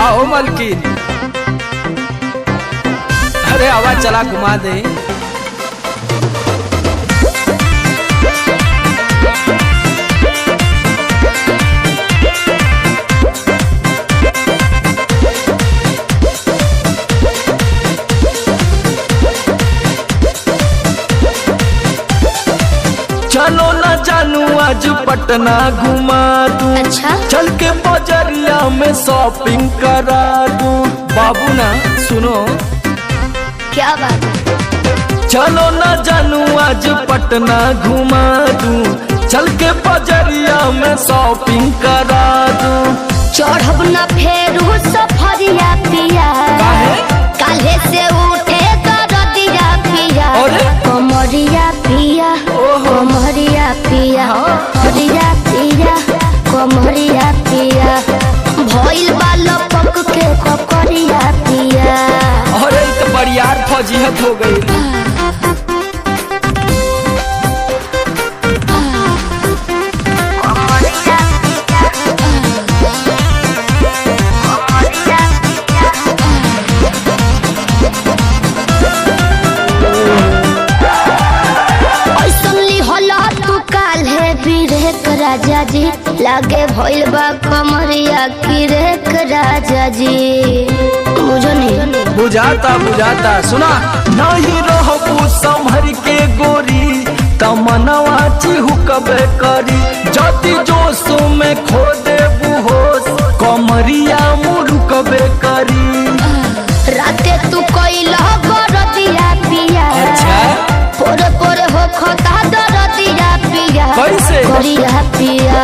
आओ मलकिन, अरे आवाज चला घुमा दे। चलो ना जानू आज पटना घुमा दूं। अच्छा? चल के बजरिया में शॉपिंग करा दूं। बाबू ना सुनो, क्या बात है? चलो ना जानू आज पटना घुमा दूं। चल के बजरिया में शॉपिंग करा दूं। चढ़ब न फेरू सफरिया पिया, काले से उठे दरदिया पिया। अरे? कमरिया पिया, कमरिया पिया, कमरिया पिया, कमरिया पिया, भइल बाल पक के ककरिया पिया। अरे तो बड़ियार फजीहत हो गई। राजा जी लागे भइल बा कमरिया की रेख राजा जी। मुझे नहीं बुझाता बुझाता, सुना नहीं रहबू संभर के गोरी तमनवा चिहुकबे करी। जति जोश में खो देबू होश कमरिया मुरुकबे करी। राते तू कइला बरदिया पिया। अच्छा? पोरे पोरे हो खता दरदिया पिया। कैसे? करिया पिया,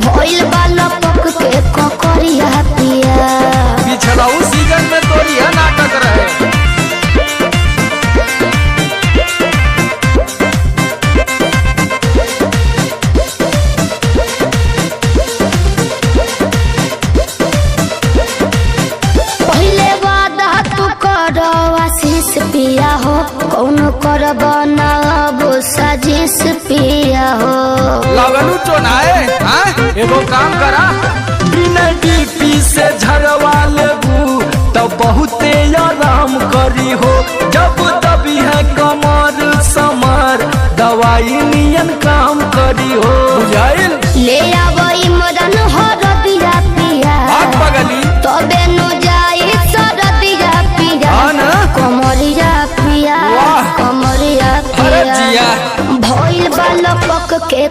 भइल बाल पक के ककरिया पिया। पिछला उस सीजन में तो यह नाटक रहे। पहले वादा तू करो आशीष पिया हो, कौन कर बनाब साजिश पिया हो। लगलू चोनाए, एगो काम करा बिना डीपी से झरवा लेबू तो बहुते आराम करी हो। जब दबी है कमर समर दवाई नियन काम करी हो। बुझाइल? ले आवई मदन हरदिया पिया, आग बगली तबे नु जाई सरदिया पिया। हाँ ना? कमरिया पिया, वाह! कमरिया अरे पिया, जिया। भइल बाल पक के